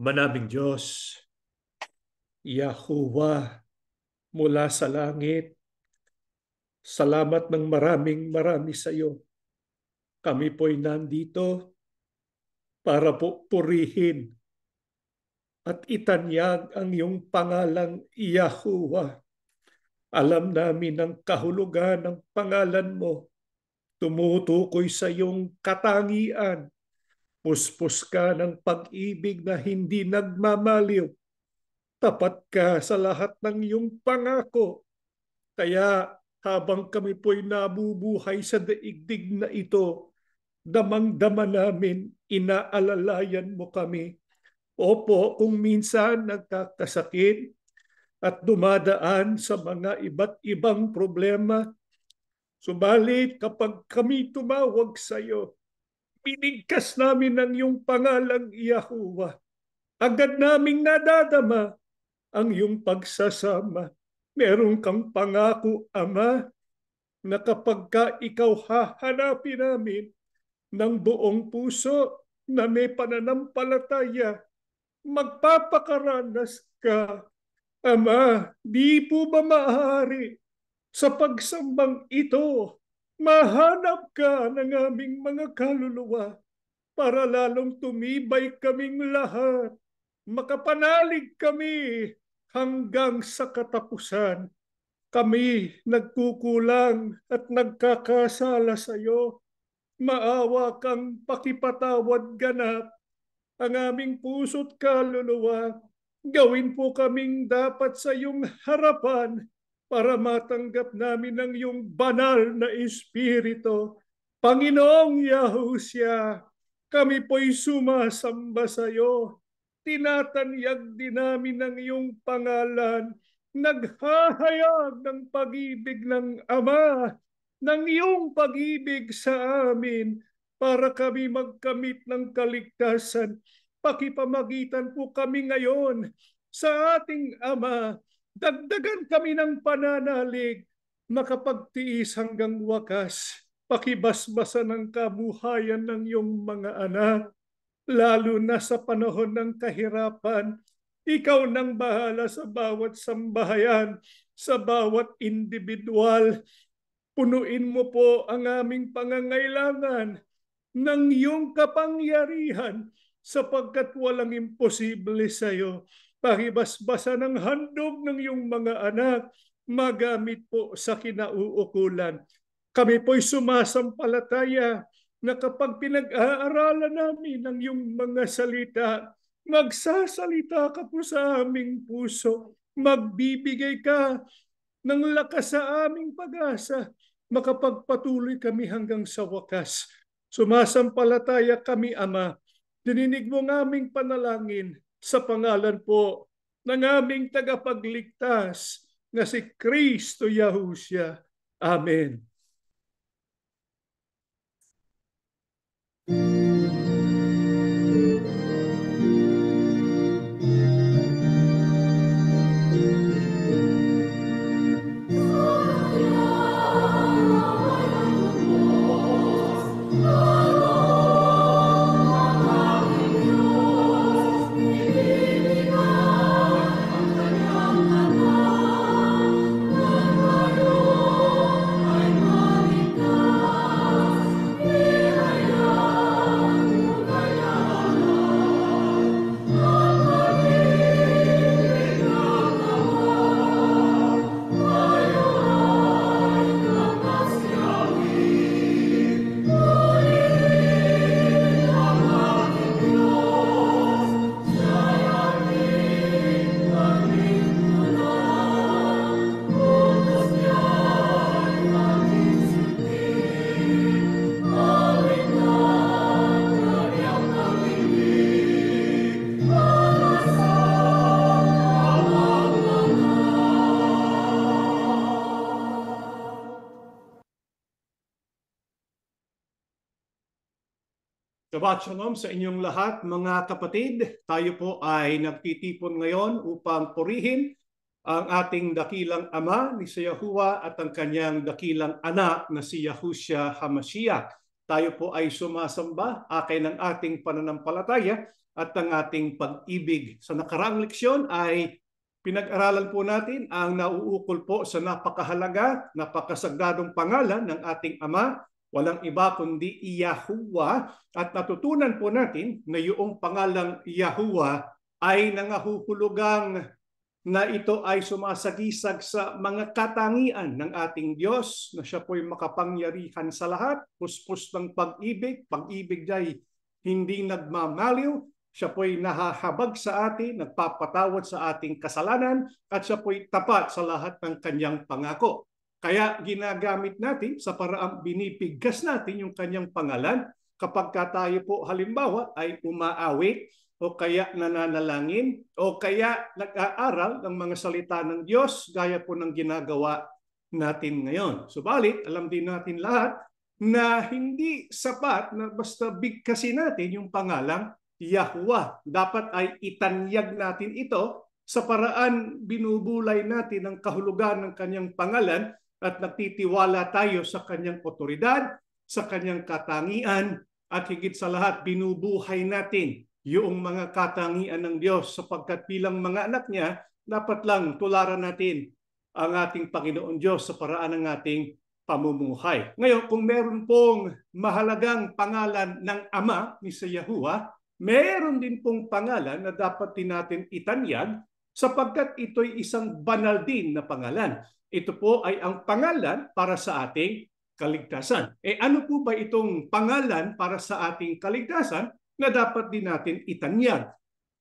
Manabing Diyos, Yahuwah mula sa langit, salamat ng marami sa iyo. Kami po'y nandito para po purihin at itanyag ang iyong pangalang Yahuwah. Alam namin ang kahulugan ng pangalan mo. Tumutukoy sa iyong katangian. Puspos ka ng pag-ibig na hindi nagmamaliw. Tapat ka sa lahat ng iyong pangako. Kaya habang kami po'y nabubuhay sa daigdig na ito, damang-dama namin, inaalalayan mo kami. Opo, kung minsan nagkakasakit at dumadaan sa mga iba't ibang problema, subalit kapag kami tumawag sa iyo, binigkas namin ang iyong pangalang Yahuwah. Agad naming nadadama ang iyong pagsasama. Meron kang pangako, Ama, na kapag ka ikaw hahanapin namin ng buong puso na may pananampalataya, magpapakaranas ka. Ama, di po ba maaari sa pagsambang ito, mahanap ka ng aming mga kaluluwa para lalong tumibay kaming lahat, makapanalig kami hanggang sa katapusan. Kami nagkukulang at nagkakasala sa iyo. Maawa kang pakipatawad ganap ang aming puso't kaluluwa. Gawin po kaming dapat sa iyong harapan para matanggap namin ang iyong banal na Espiritu. Panginoong Yahushua, kami po'y sumasamba sa iyo. Tinatanyag din namin ang iyong pangalan. Naghahayag ng pag-ibig ng Ama, ng iyong pag-ibig sa amin para kami magkamit ng kaligtasan. Pakipamagitan po kami ngayon sa ating Ama. Dagdagan kami ng pananalig, makapagtiis hanggang wakas. Pakibasbasan ng kabuhayan ng iyong mga anak, lalo na sa panahon ng kahirapan. Ikaw nang bahala sa bawat sambahayan, sa bawat individual. Punuin mo po ang aming pangangailangan ng iyong kapangyarihan sapagkat walang imposible sa iyo. Pakibasbasa ng handog ng iyong mga anak, magamit po sa kinauukulan. Kami po'y sumasampalataya na kapag pinag-aaralan namin ang iyong mga salita, magsasalita ka po sa aming puso, magbibigay ka ng lakas sa aming pag-asa, makapagpatuloy kami hanggang sa wakas. Sumasampalataya kami, Ama. Dininig mo ng aming panalangin sa pangalan po ng aming tagapagligtas na si Kristo Yahushua. Amen. Shabbat Shalom sa inyong lahat mga kapatid. Tayo po ay nagtitipon ngayon upang purihin ang ating dakilang Ama ni si Yahuwah at ang kanyang dakilang anak na si Yahushua HaMashiach. Tayo po ay sumasamba akin ng ating pananampalataya at ang ating pag-ibig. Sa nakaraang leksyon ay pinag-aralan po natin ang nauukol po sa napakahalaga, napakasagradong pangalan ng ating Ama, walang iba kundi Yahuwah, at natutunan po natin na yung pangalang Yahuwah ay nangahuhulugang na ito ay sumasagisag sa mga katangian ng ating Diyos, na siya po'y makapangyarihan sa lahat, puspos ng pag-ibig, pag-ibig ay hindi nagmamaliw, siya po'y nahahabag sa atin, nagpapatawad sa ating kasalanan, at siya po'y tapat sa lahat ng kanyang pangako. Kaya ginagamit natin sa paraang binibigkas natin yung kanyang pangalan kapag tayo po halimbawa ay umaawit, o kaya nananalangin, o kaya nag-aaral ng mga salita ng Diyos, gaya po ng ginagawa natin ngayon. Subalit, alam din natin lahat na hindi sapat na basta bigkasin natin yung pangalang Yahuwah. Dapat ay itanyag natin ito sa paraan binubulay natin ang kahulugan ng kanyang pangalan at nagtitiwala tayo sa kanyang otoridad, sa kanyang katangian, at higit sa lahat binubuhay natin yung mga katangian ng Diyos, sapagkat bilang mga anak niya, dapat lang tularan natin ang ating Panginoon Diyos sa paraan ng ating pamumuhay. Ngayon, kung meron pong mahalagang pangalan ng Ama ni sa Yahuwah, meron din pong pangalan na dapat din natin itanyag, sapagkat ito'y isang banal din na pangalan. Ito po ay ang pangalan para sa ating kaligtasan. Ano po ba itong pangalan para sa ating kaligtasan na dapat din natin itanyag?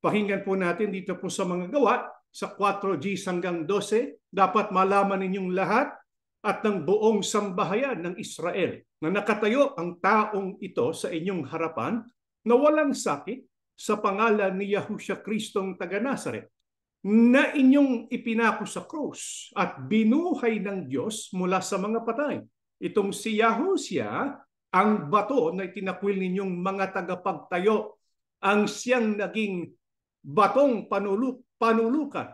Pakinggan po natin dito po sa mga gawa, sa 4G hanggang 12, dapat malaman ninyong lahat at ng buong sambahayan ng Israel na nakatayo ang taong ito sa inyong harapan na walang sakit sa pangalan ni Yahushua Kristong taga Nazaret, na inyong ipinako sa krus at binuhay ng Diyos mula sa mga patay. Itong si Yahushua, ang bato na itinakwil ninyong mga tagapagtayo, ang siyang naging batong panulukan.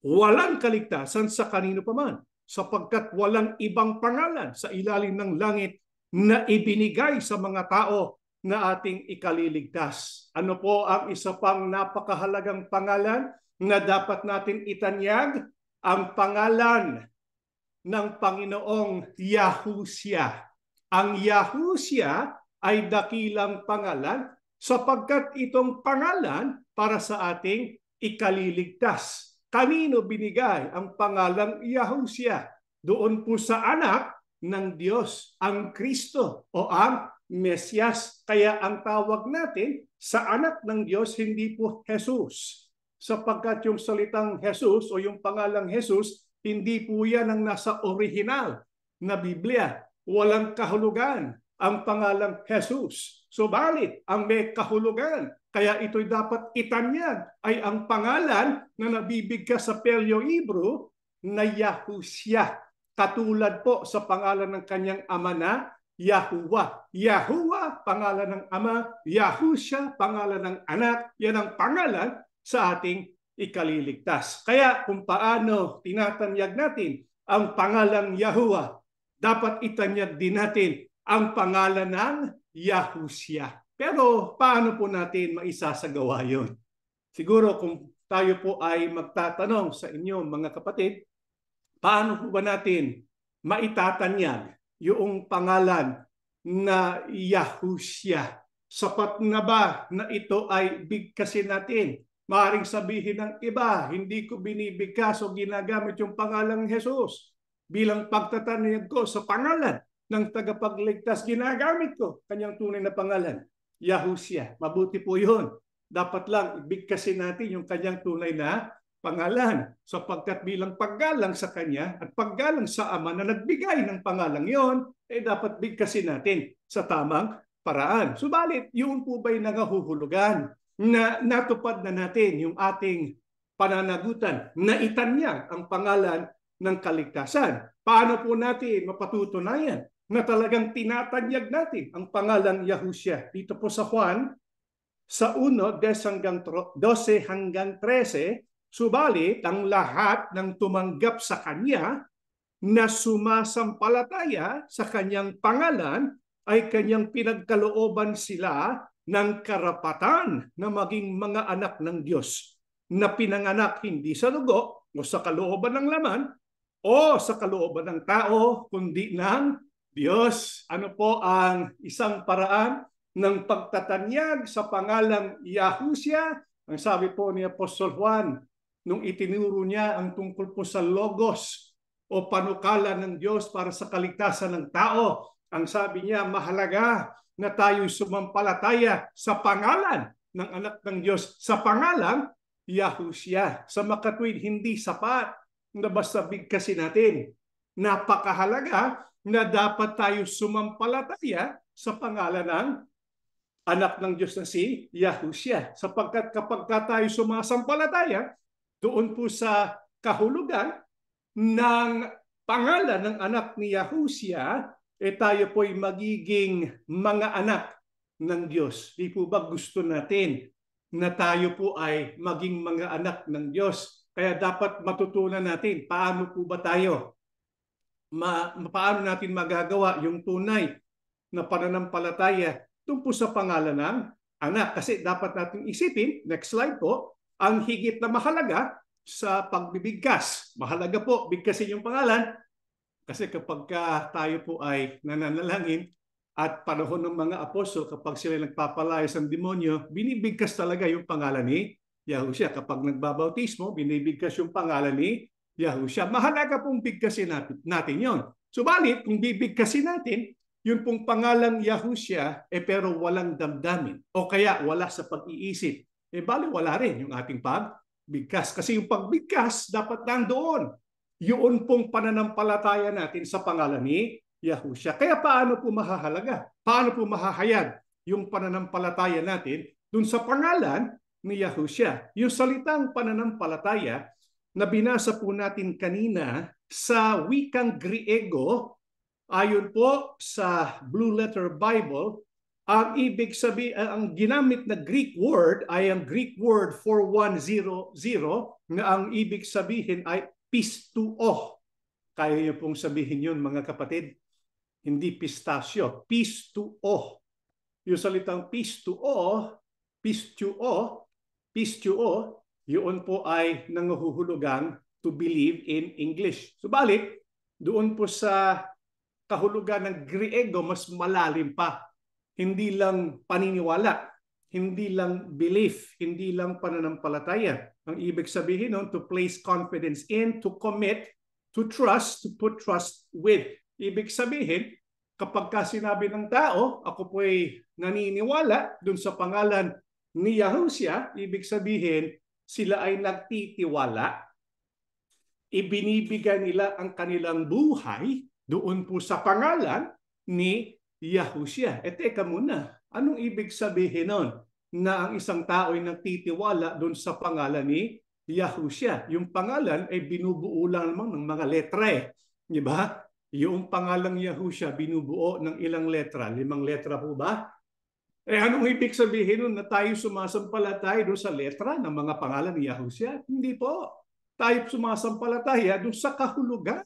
Walang kaligtasan sa kanino paman, sapagkat walang ibang pangalan sa ilalim ng langit na ibinigay sa mga tao na ating ikaliligtas. Ano po ang isa pang napakahalagang pangalan na dapat natin itanyag? Ang pangalan ng Panginoong Yahushua. Ang Yahushua ay dakilang pangalan sapagkat itong pangalan para sa ating ikaliligtas. Kanino binigay ang pangalang Yahushua? Doon po sa anak ng Diyos, ang Kristo o ang Mesyas. Kaya ang tawag natin sa anak ng Diyos hindi po Jesus, sapagkat yung salitang Jesus o yung pangalang Jesus, hindi po yan ang nasa original na Biblia. Walang kahulugan ang pangalang Jesus. Subalit, ang may kahulugan, kaya ito'y dapat itanyag, ay ang pangalan na nabibigkas sa Paleo-Hebrew na Yahushua. Katulad po sa pangalan ng kanyang ama na Yahuwah. Yahuwah, pangalan ng ama. Yahushua, pangalan ng anak. Yan ang pangalan sa ating ikaliligtas. Kaya kung paano tinatanyag natin ang pangalang Yahuwah, dapat itanyag din natin ang pangalan ng Yahushua. Pero paano po natin maisasagawa yun? Siguro kung tayo po ay magtatanong sa inyo mga kapatid, paano po ba natin maitatanyag yung pangalan na Yahushua? Sapat na ba na ito ay bigkasin natin? Maaaring sabihin ng iba, hindi ko binibigkas o ginagamit yung pangalang Jesus. Bilang pagtatanyag ko sa pangalan ng tagapagligtas, ginagamit ko kanyang tunay na pangalan, Yahushua. Mabuti po yun. Dapat lang ibigkasin natin yung kanyang tunay na pangalan, sapagkat bilang paggalang sa kanya at paggalang sa Ama na nagbigay ng pangalang yon, dapat bigkasin natin sa tamang paraan. Subalit, yun po ba'y nangahuhulugan na natupad na natin yung ating pananagutan na itanyag ang pangalan ng kaligtasan? Paano po natin mapatutunayan na talagang tinatanyag natin ang pangalang Yahushua? Dito po sa Juan, sa 1:12 hanggang 13, subalit ang lahat ng tumanggap sa kanya na sumasampalataya sa kanyang pangalan ay kanyang pinagkalooban sila ng karapatan na maging mga anak ng Diyos na pinanganak hindi sa dugo o sa kalooban ng laman o sa kalooban ng tao, kundi ng Diyos. Ano po ang isang paraan ng pagtatanyag sa pangalang Yahushua? Ang sabi po ni Apostol Juan, nung itinuro niya ang tungkol po sa Logos o panukala ng Diyos para sa kaligtasan ng tao, ang sabi niya, mahalaga na tayo'y sumampalataya sa pangalan ng anak ng Diyos, sa pangalang Yahushua. Sa makatwid, hindi sapat na basta bigkasin natin. Napakahalaga na dapat tayo sumampalataya sa pangalan ng anak ng Diyos na si Yahushua. Sapagkat kapag tayo sumasampalataya, doon po sa kahulugan ng pangalan ng anak ni Yahushua, tayo po'y magiging mga anak ng Diyos. Di po ba gusto natin na tayo po ay maging mga anak ng Diyos? Kaya dapat matutunan natin paano po ba tayo, paano natin magagawa yung tunay na pananampalataya doon po sa pangalan ng anak. Kasi dapat natin isipin, next slide po, ang higit na mahalaga sa pagbibigkas. Mahalaga po, bigkasin yung pangalan. Kasi kapag tayo po ay nananalangin at panahon ng mga apostol, kapag sila nagpapalayas ng demonyo, binibigkas talaga yung pangalan ni Yahushua. Kapag nagbabautismo, binibigkas yung pangalan ni Yahushua. Mahalaga pong bigkasin natin yon. Subalit, kung bibigkasin natin, yun pong pangalang Yahushua, pero walang damdamin. O kaya wala sa pag-iisip. Bali wala rin yung ating pagbigkas. Kasi yung pagbigkas, dapat nandoon. Yun pong pananampalataya natin sa pangalan ni Yahushua. Kaya paano po mahahalaga? Paano po mahahayag yung pananampalataya natin dun sa pangalan ni Yahushua? Yung salitang pananampalataya na binasa po natin kanina sa wikang Griego, ayon po sa Blue Letter Bible, ang ibig sabihin, ang ginamit na Greek word ay ang Greek word 4100 na ang ibig sabihin ay pistuo. Kaya niyo pong sabihin yun, mga kapatid. Hindi pistachio, pistuo. Yung salitang pistuo, yun po ay nanguhulugang to believe in English. Subalit, doon po sa kahulugan ng Griego, mas malalim pa. Hindi lang paniniwala, hindi lang belief, hindi lang pananampalataya. Ang ibig sabihin nun, to place confidence in, to commit, to trust, to put trust with. Ibig sabihin, kapag sinabi ng tao, ako po'y naniniwala dun sa pangalan ni Yahushua, ibig sabihin, sila ay nagtitiwala. Ibinibigay nila ang kanilang buhay doon po sa pangalan ni Yahushua. Teka muna, anong ibig sabihin nun? Na ang isang tao ay nagtitiwala doon sa pangalan ni Yahushua. Yung pangalan ay binubuo lang naman ng mga letra Di ba? Yung pangalang Yahushua binubuo ng ilang letra? 5 letra po ba? Anong ibig sabihin nun na tayo sumasampalataya doon sa letra ng mga pangalan ni Yahushua? Hindi po. Tayo sumasampalataya doon sa kahulugan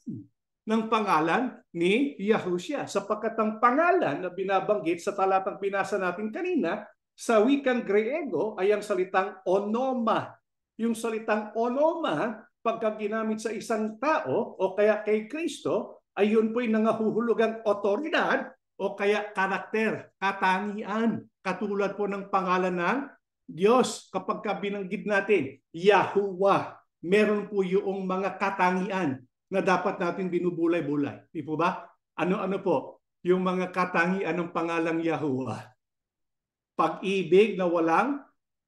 ng pangalan ni Yahushua. Sapagkat ang pangalan na binabanggit sa talatang pinasa natin kanina, sa wikang Griego ay ang salitang onoma. Yung salitang onoma, pagka ginamit sa isang tao o kaya kay Kristo, ay yun po'y nangahuhulugang otoridad o kaya karakter, katangian. Katulad po ng pangalan ng Diyos. Kapag binanggit natin, Yahuwah, meron po yung mga katangian na dapat natin binubulay-bulay. Di po ba? Ano-ano po? Yung mga katangian ng pangalang Yahuwah. Pag-ibig na walang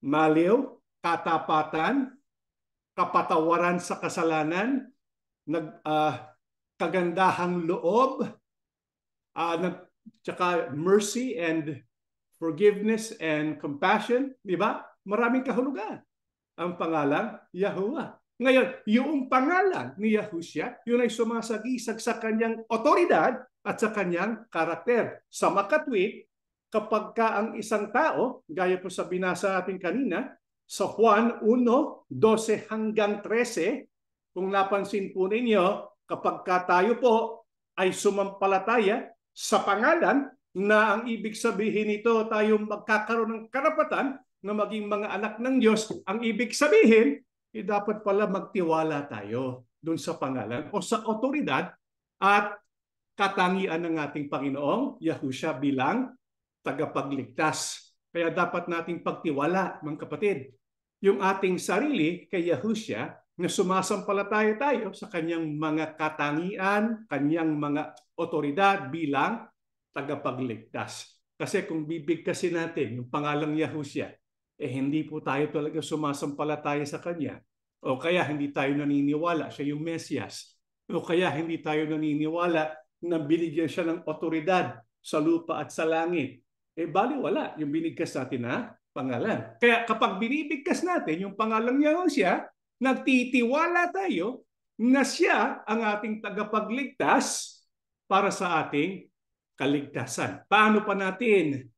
maliw, katapatan, kapatawaran sa kasalanan, kagandahang loob, tsaka mercy and forgiveness and compassion, di ba? Maraming kahulugan ang pangalang Yahuwah. Ngayon, yung pangalan ni Yahushua, yun ay sumasagisag sa kanyang otoridad at sa kanyang karakter. Sa makatwid, kapag ang isang tao, gaya po sa binasa natin kanina, sa Juan 1:12 hanggang 13, kung napansin po ninyo, kapag tayo po ay sumampalataya sa pangalan na ang ibig sabihin nito tayo magkakaroon ng karapatan na maging mga anak ng Diyos. Ang ibig sabihin, dapat pala magtiwala tayo doon sa pangalan o sa otoridad at katangian ng ating Panginoong Yahushua bilang tagapagligtas. Kaya dapat nating pagtiwala, mga kapatid, yung ating sarili kay Yahushua na sumasampalataya tayo sa kanyang mga katangian, kanyang mga otoridad bilang tagapagligtas. Kasi kung bibigkasin natin yung pangalang Yahushua, hindi po tayo talaga sumasampalataya sa kanya. O kaya hindi tayo naniniwala siya yung Mesias. O kaya hindi tayo naniniwala na binigyan siya ng otoridad sa lupa at sa langit. Baliwala yung binigkas natin na pangalan. Kaya kapag binibigkas natin yung pangalang Yahushua, nagtitiwala tayo na siya ang ating tagapagligtas para sa ating kaligtasan. Paano pa natin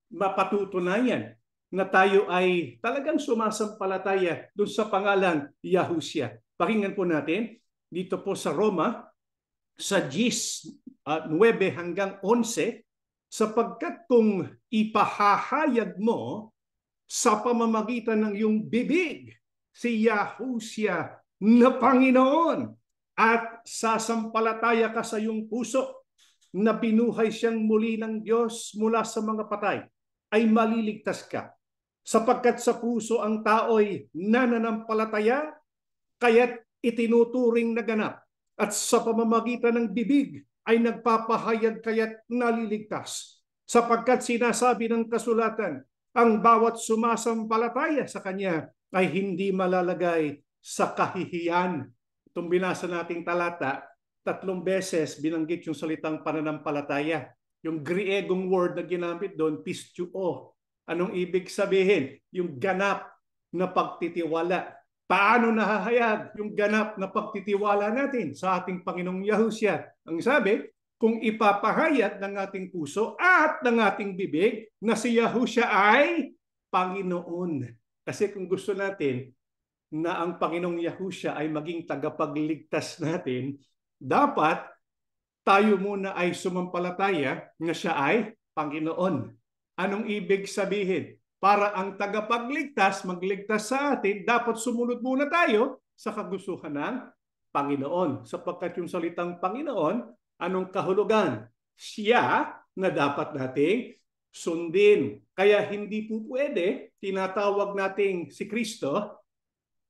mapatutunayan na tayo ay talagang sumasampalataya doon sa pangalan Yahushua? Pakinggan po natin dito po sa Roma, sa 10, 9 hanggang 11, sapagkat kung ipahahayag mo sa pamamagitan ng iyong bibig si Yahushua na Panginoon at sasampalataya ka sa iyong puso na binuhay siyang muli ng Diyos mula sa mga patay, ay maliligtas ka. Sapagkat sa puso ang tao'y nananampalataya, kaya't itinuturing na ganap, at sa pamamagitan ng bibig ay nagpapahayag kaya't naliligtas. Sapagkat sinasabi ng kasulatan, ang bawat sumasampalataya sa Kanya ay hindi malalagay sa kahihiyan. Itong binasa nating talata, 3 beses binanggit yung salitang pananampalataya. Yung Griegong word na ginamit doon, pistuo. Anong ibig sabihin? Yung ganap na pagtitiwala. Paano nahahayag yung ganap na pagtitiwala natin sa ating Panginoong Yahushua? Ang sabi, kung ipapahayag ng ating puso at ng ating bibig na si Yahushua ay Panginoon. Kasi kung gusto natin na ang Panginoong Yahushua ay maging tagapagligtas natin, dapat tayo muna ay sumampalataya na siya ay Panginoon. Anong ibig sabihin? Para ang tagapagligtas, magligtas sa atin, dapat sumunod muna tayo sa kagustuhan ng Panginoon. Sapagkat yung salitang Panginoon, anong kahulugan? Siya na dapat nating sundin. Kaya hindi po pwede, tinatawag nating si Kristo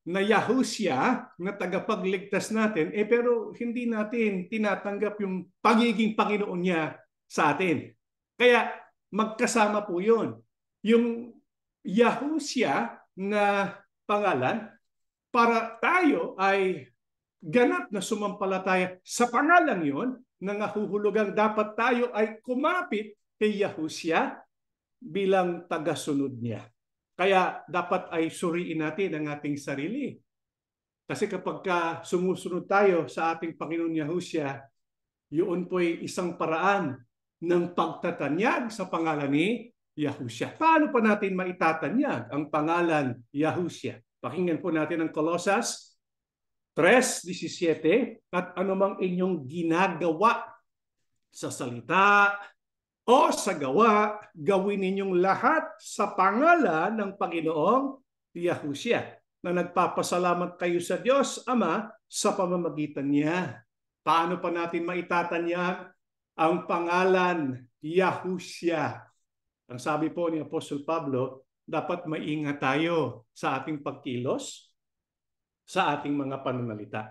na Yahushua na tagapagligtas natin, pero hindi natin tinatanggap yung pagiging Panginoon niya sa atin. Kaya magkasama po yun. Yung Yahushua na pangalan, para tayo ay ganap na sumampalataya sa pangalan yon, na nahuhulugang dapat tayo ay kumapit kay Yahushua bilang tagasunod niya. Kaya dapat ay suriin natin ang ating sarili. Kasi kapag sumusunod tayo sa ating Panginoon Yahushua, yun po'y isang paraan ng pagtatanyag sa pangalan ni Yahushua. Paano pa natin maitatanyag ang pangalan Yahushua? Pakinggan po natin ang Colosas 3:17, at anumang inyong ginagawa sa salita o sa gawa, gawin ninyong lahat sa pangalan ng Panginoong Yahushua, na nagpapasalamat kayo sa Diyos Ama sa pamamagitan niya. Paano pa natin maitatanyag ang pangalan Yahushua? Ang sabi po ni Apostol Pablo, dapat maingat tayo sa ating pagkilos, sa ating mga pananalita.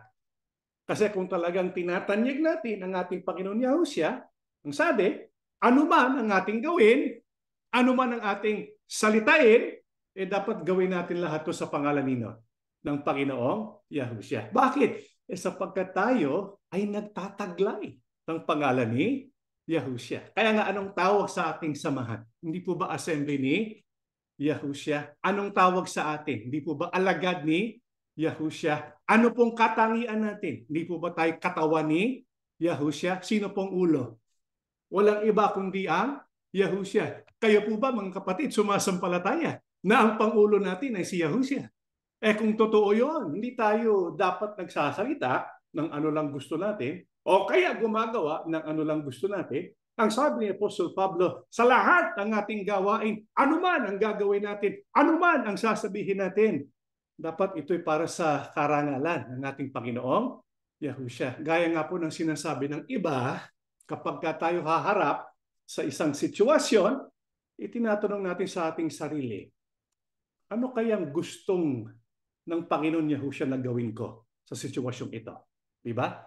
Kasi kung talagang tinatanyag natin ang ating Panginoon Yahushua, ang sabi, anuman ang ating gawin, anuman ang ating salitain, dapat gawin natin lahat to sa pangalan ng Panginoong Yahushua. Bakit? Sapagkat tayo ay nagtataglay ng pangalan ni Yahushua. Kaya nga, anong tawag sa ating samahan? Hindi po ba assembly ni Yahushua? Anong tawag sa atin? Hindi po ba alagad ni Yahushua? Ano pong katangian natin? Hindi po ba tayo katawan ni Yahushua? Sino pong ulo? Walang iba kundi ang Yahushua. Kayo po ba, mga kapatid, sumasampalataya na ang pangulo natin ay si Yahushua? Kung totoo yun, hindi tayo dapat nagsasalita ng ano lang gusto natin, o kaya gumagawa ng ano lang gusto natin, Ang sabi ni Apostol Pablo, sa lahat ng ating gawain, anuman ang gagawin natin, anuman ang sasabihin natin, dapat ito'y para sa karangalan ng ating Panginoong Yahushua. Gaya nga po ng sinasabi ng iba, kapag tayo haharap sa isang sitwasyon, itinatanong natin sa ating sarili, ano kayang gustong ng Panginoon Yahushua na gawin ko sa sitwasyong ito? Diba?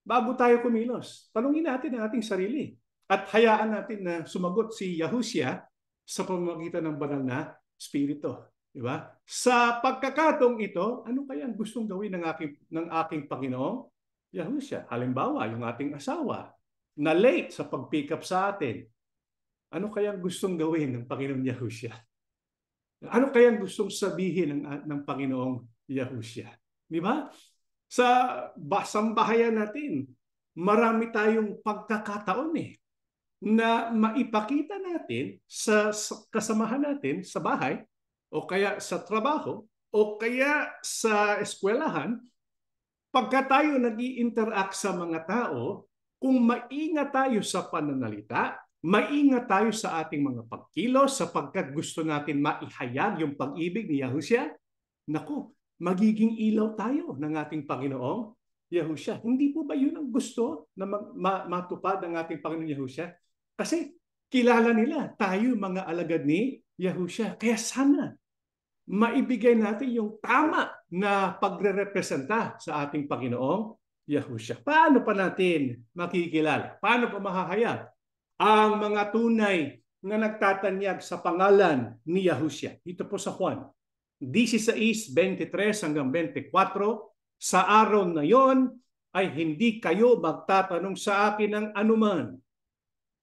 Bago tayo kumilos, tanungin natin ang ating sarili at hayaan natin na sumagot si Yahushua sa pamamagitan ng banal na Espiritu. Diba? Sa pagkakataong ito, ano kaya ang gustong gawin ng aking Panginoong Yahushua? Halimbawa, yung ating asawa na late sa pag-pick up sa atin. Ano kaya ang gustong gawin ng Panginoong Yahushua? Ano kaya ang gustong sabihin ng Panginoong Yahushua? Di ba? Sa sambahayan natin, marami tayong pagkakataon na maipakita natin sa kasamahan natin sa bahay o kaya sa trabaho o kaya sa eskwelahan, pagka tayo nag-i-interact sa mga tao, kung maingat tayo sa pananalita, maingat tayo sa ating mga pagkilos sapagkat gusto natin maihayag yung pag-ibig ni Yahushua, naku, magiging ilaw tayo ng ating Panginoong Yahushua. Hindi po ba yun ang gusto na matupad ng ating Panginoong Yahushua? Kasi kilala nila tayo mga alagad ni Yahushua. Kaya sana maibigay natin yung tama na pagre-representa sa ating Panginoong Yahushua. Paano pa natin makikilala? Paano pa mahahayag ang mga tunay na nagtatanyag sa pangalan ni Yahushua? Ito po sa Juan 16:23 hanggang 24, sa araw na yon ay hindi kayo magtatanong sa akin ng anuman.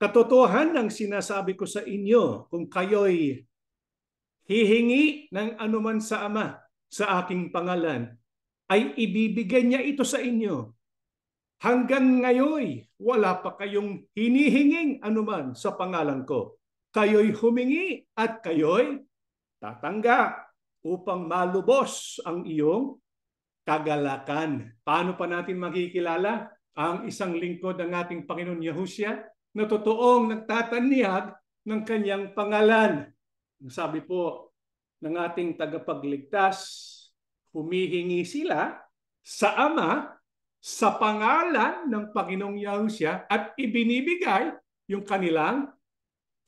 Katotohanan ng sinasabi ko sa inyo, kung kayo'y hihingi ng anuman sa Ama sa aking pangalan, ay ibibigay niya ito sa inyo. Hanggang ngayon, wala pa kayong hinihinging anuman sa pangalan ko. Kayo'y humingi at kayo'y tatanggap upang malubos ang iyong kagalakan. Paano pa natin makikilala ang isang lingkod ng ating Panginoon Yahushua na totoong nagtatanyag ng kanyang pangalan? Sabi po ng ating tagapagligtas, humihingi sila sa Ama sa pangalan ng Panginoong Yahushua at ibinibigay yung kanilang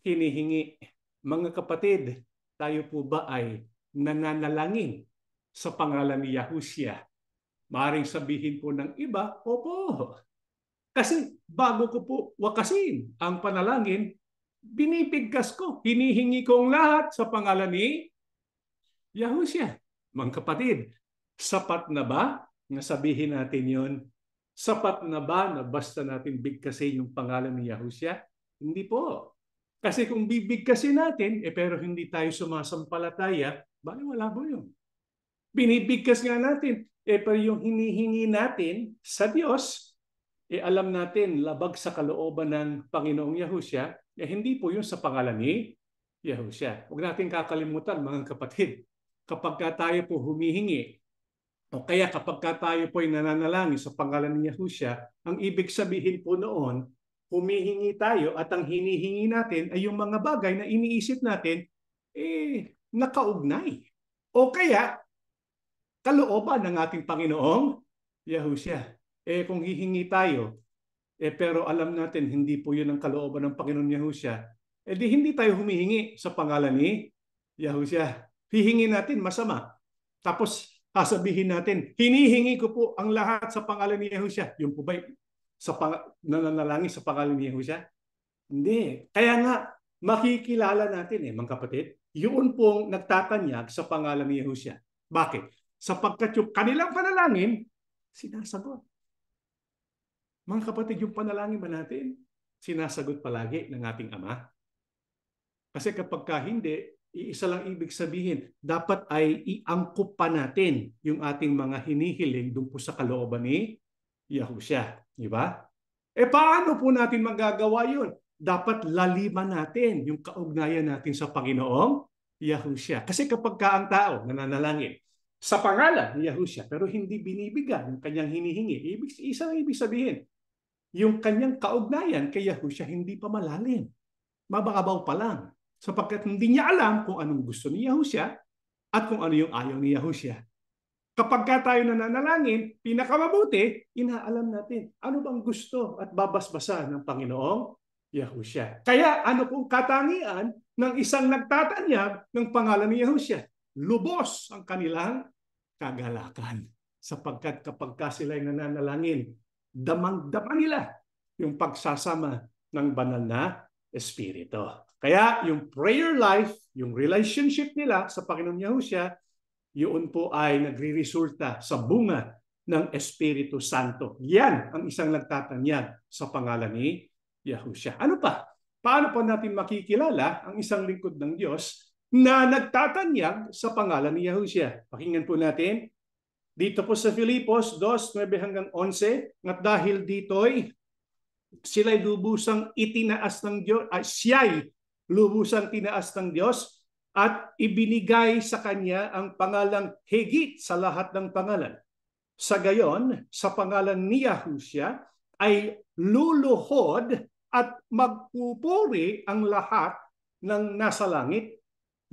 hinihingi. Mga kapatid, tayo po ba ay nananalangin sa pangalan ni Yahushua? Maaaring sabihin po ng iba, opo. Kasi bago ko po wakasin ang panalangin, binibigkas ko, hinihingi ko ang lahat sa pangalan ni Yahushua. Mga kapatid, sapat na ba na sabihin natin yon? Sapat na ba na basta natin bigkasin yung pangalan ni Yahushua? Hindi po. Kasi kung bibigkasin natin, pero hindi tayo sumasampalataya, bali wala po yun. Binibigkas nga natin, pero yung hinihingi natin sa Diyos, alam natin, labag sa kalooban ng Panginoong Yahushua, hindi po yun sa pangalan ni Yahushua. Huwag natin kakalimutan, mga kapatid, kapag tayo po humihingi, o kaya kapag tayo po ay nananalangin sa pangalan ni Yahushua, ang ibig sabihin po noon, humihingi tayo at ang hinihingi natin ay yung mga bagay na iniisip natin, nakaugnay. O kaya, kalooban ng ating Panginoong Yahushua. Kung hihingi tayo, pero alam natin hindi po yun ang kalooban ng Panginoon Yahushua, di hindi tayo humihingi sa pangalan ni Yahushua. Hihingi natin masama. Tapos sasabihin natin, hinihingi ko po ang lahat sa pangalan ni Yahushua. Yung po ba nananalangin sa pangalan ni Yahushua? Hindi. Kaya nga, makikilala natin mga kapatid, yun pong nagtatanyag sa pangalan ni Yahushua. Bakit? Sapagkat yung kanilang panalangin, sinasagot. Mga kapatid, yung panalangin ba natin, sinasagot palagi ng ating Ama? Kasi kapag hindi, iisa lang ibig sabihin, dapat ay iangkop pa natin yung ating mga hinihiling doon po sa kalooban ni Yahushua. Di ba? Paano po natin magagawa yun? Dapat laliman natin yung kaugnayan natin sa Panginoong Yahushua. Kasi kapag ang tao nananalangin sa pangalan ni Yahushua pero hindi binibigyan ng kanyang hinihingi, isa lang ibig sabihin, yung kanyang kaugnayan kay Yahushua hindi pa malalim. Mababaw pa lang. Sapagkat hindi niya alam kung anong gusto ni Yahushua at kung ano yung ayaw ni Yahushua. Kapag tayo nananalangin, pinakamabuti, inaalam natin ano bang gusto at babasbasa ng Panginoong Yahushua. Kaya ano pong katangian ng isang nagtatanyag ng pangalan ni Yahushua? Lubos ang kanilang kagalakan. Sapagkat kapag sila ay nananalangin, damang-dama nila yung pagsasama ng banal na Espiritu. Kaya yung prayer life, yung relationship nila sa Panginoong Yahushua, yun po ay nagre-resulta sa bunga ng Espiritu Santo. Yan ang isang nagtatanyag sa pangalan ni Yahushua. Ano pa? Paano pa natin makikilala ang isang lingkod ng Diyos na nagtatanyag sa pangalan ni Yahushua? Pakinggan po natin dito po sa Filipos 2:9-11, at dahil dito'y sila'y lubusang itinaas ng Diyos, siya'y lubusang tinaas ng Diyos at ibinigay sa kanya ang pangalang higit sa lahat ng pangalan. Sa gayon, sa pangalan ni Yahushua ay luluhod at magpupuri ang lahat ng nasa langit,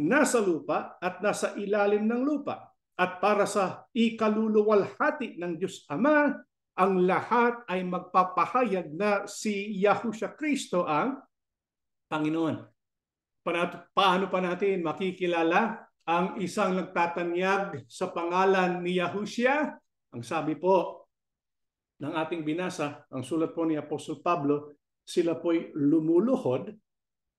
nasa lupa at nasa ilalim ng lupa. At para sa ikaluluwalhati ng Diyos Ama, ang lahat ay magpapahayag na si Yahushua Kristo ang Panginoon. Paano pa natin makikilala ang isang nagtatanyag sa pangalan ni Yahushua? Ang sabi po ng ating binasa, ang sulat po ni Apostol Pablo, sila po'y lumuluhod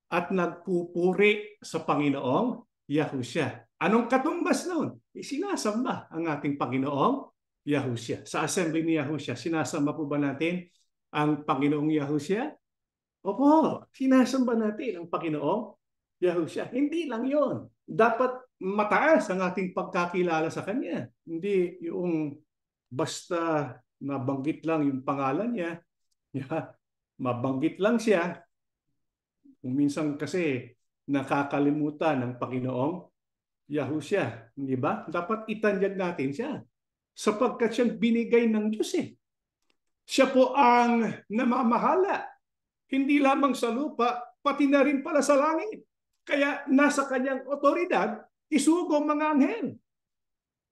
at nagpupuri sa Panginoong Yahushua. Anong katumbas noon? Sinasamba ang ating Panginoong Yahushua. Sa assembly ni Yahushua, sinasamba po ba natin ang Panginoong Yahushua? Opo, sinasamba natin ang Panginoong Yahushua. Hindi lang yon. Dapat mataas ang ating pagkakilala sa Kanya. Hindi yung basta nabanggit lang yung pangalan niya, mabanggit lang siya. Kung minsan kasi nakakalimutan ng Panginoong Yahushua, di ba? Dapat itanyag natin siya sapagkat siyang binigay ng Diyos eh. Siya po ang namamahala, hindi lamang sa lupa, pati na rin pala sa langit. Kaya nasa kanyang otoridad, isugo ang mga anghel.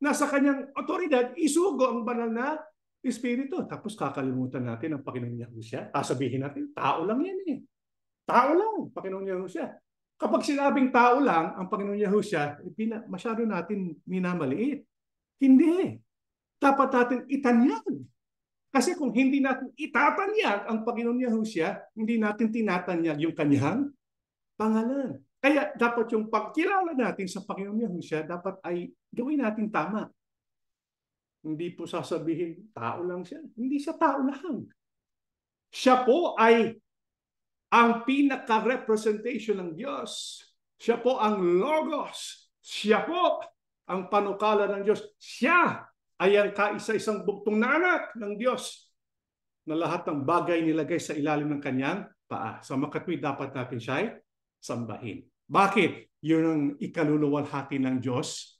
Nasa kanyang otoridad, isugo ang banal na Espiritu. Tapos kakalimutan natin ang Panginoong Yahushua. Sabihin natin, tao lang yan eh. Tao lang, Panginoong Yahushua. Kapag sinabing tao lang ang Panginoong Yahushua, masyado natin minamaliit. Hindi. Dapat natin itanyag. Kasi kung hindi natin itatanyag ang Panginoong Yahushua, hindi natin tinatanyag yung kanyang pangalan. Kaya dapat yung pagkilala natin sa Panginoong Yahushua, dapat ay gawin natin tama. Hindi po sasabihin, tao lang siya. Hindi siya tao lang. Siya po ay ang pinaka-representation ng Diyos. Siya po ang Logos. Siya po ang panukala ng Diyos. Siya ay ang kaisa-isang bugtong na anak ng Diyos na lahat ng bagay nilagay sa ilalim ng kanyang paa. Sa makatwid, dapat natin siya ay sambahin. Bakit? Yun ang ikaluluwalhati ng Diyos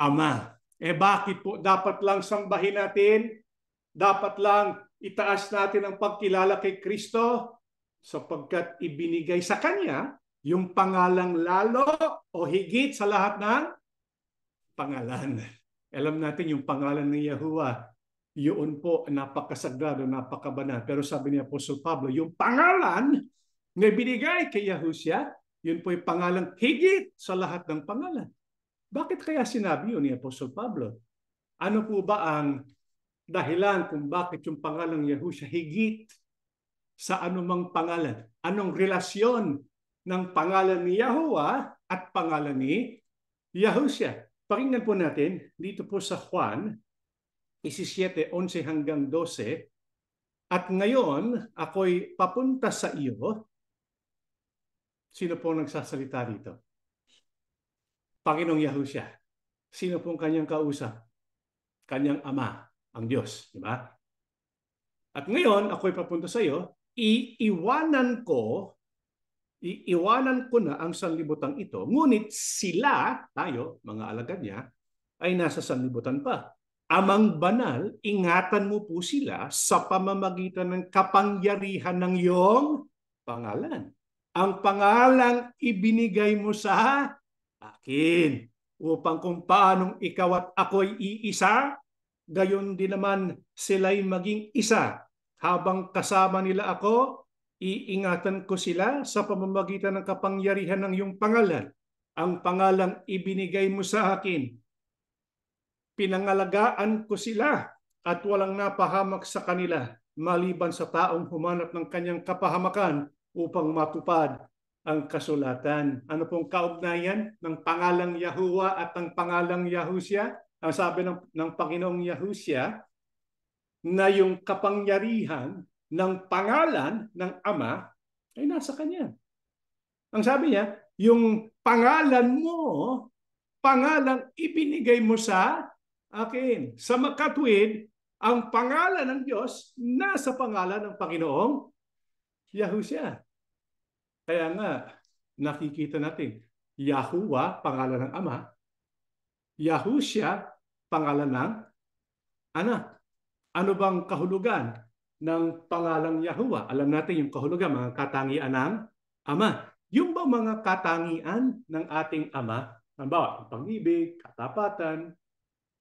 Ama. Bakit po dapat lang sambahin natin? Dapat lang itaas natin ang pagkilala kay Kristo? Sapagkat ibinigay sa Kanya yung pangalang lalo o higit sa lahat ng pangalan. Alam natin yung pangalan ni Yahuwah, yun po napakasagrado, napakabanal. Pero sabi ni Apostol Pablo, yung pangalan na binigay kay Yahushua, yun po yung pangalang higit sa lahat ng pangalan. Bakit kaya sinabi yun ni Apostol Pablo? Ano po ba ang dahilan kung bakit yung pangalang Yahushua higit sa anumang pangalan? Anong relasyon ng pangalan ni Yahuwah at pangalan ni Yahushua? Pakinggan po natin dito po sa Juan 17:11-12. At ngayon, ako'y papunta sa iyo. Sino po nagsasalita dito? Panginoong Yahushua. Sino pong kanyang kausap? Kanyang Ama, ang Diyos. Di ba? At ngayon, ako'y papunta sa iyo. Iiwanan ko na ang sanlibutan ito. Ngunit sila, tayo, mga alagad niya, ay nasa sanlibutan pa. Amang banal, ingatan mo po sila sa pamamagitan ng kapangyarihan ng iyong pangalan. Ang pangalang ibinigay mo sa akin upang kung paanong ikaw at ako'y iisa, gayon din naman sila'y maging isa. Habang kasama nila ako, iingatan ko sila sa pamamagitan ng kapangyarihan ng iyong pangalan. Ang pangalang ibinigay mo sa akin, pinangalagaan ko sila at walang napahamak sa kanila maliban sa taong humanap ng kanyang kapahamakan upang matupad ang kasulatan. Ano pong kaugnayan ng pangalang Yahuwah at ng pangalang Yahusya? Ang sabi ng Panginoong Yahusya na yung kapangyarihan ng pangalan ng Ama ay nasa kanya. Ang sabi niya, yung pangalan mo, pangalang ibinigay mo sa akin. Sa makatwid, ang pangalan ng Diyos nasa pangalan ng Panginoong Yahusya. Kaya nga, nakikita natin, Yahuwah, pangalan ng Ama, Yahusya, pangalan ng Anak. Ano bang kahulugan ng pangalang Yahuwah? Alam natin yung kahulugan, mga katangian ng Ama. Yung ba mga katangian ng ating Ama, halimbawa, pag-ibig, katapatan,